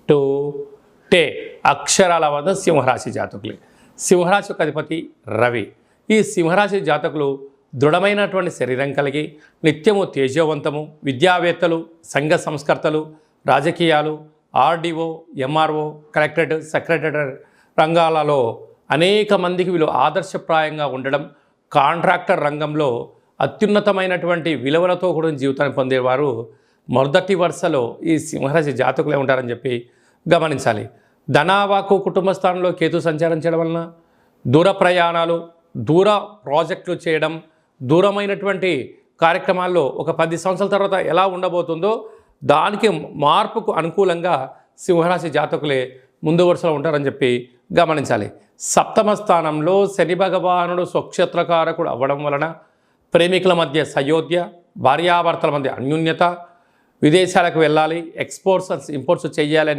To టే అక్షరాల వద్ద సింహరాశి జాతకులే. సింహరాశి యొక్క అధిపతి రవి. ఈ సింహరాశి జాతకులు దృఢమైనటువంటి శరీరం కలిగి నిత్యము తేజవంతము, విద్యావేత్తలు, సంఘ సంస్కర్తలు, రాజకీయాలు, ఆర్డీఓ, ఎంఆర్ఓ, కలెక్టరేట్, సెక్రటరీ రంగాలలో అనేక మందికి వీళ్ళు ఆదర్శప్రాయంగా ఉండడం, కాంట్రాక్టర్ రంగంలో అత్యున్నతమైనటువంటి విలువలతో కూడిన జీవితాన్ని పొందేవారు మొదటి వరుసలో ఈ సింహరాశి జాతకులే ఉంటారని చెప్పి గమనించాలి. ధనావాకు కుటుంబ స్థానంలో కేతు సంచారం చేయడం వలన దూర ప్రయాణాలు, దూర ప్రాజెక్టులు చేయడం, దూరమైనటువంటి కార్యక్రమాల్లో ఒక 10 సంవత్సరాల తర్వాత ఎలా ఉండబోతుందో దానికి మార్పుకు అనుకూలంగా సింహరాశి జాతకులే ముందు వరుసలో ఉంటారని చెప్పి గమనించాలి. సప్తమ స్థానంలో శని భగవానుడు స్వక్షేత్రకారకుడు అవ్వడం వలన ప్రేమికుల మధ్య సయోధ్య, భార్యాభర్తల మధ్య అన్యోన్యత, విదేశాలకు వెళ్ళాలి, ఎక్స్పోర్ట్స్ ఇంపోర్ట్స్ చేయాలని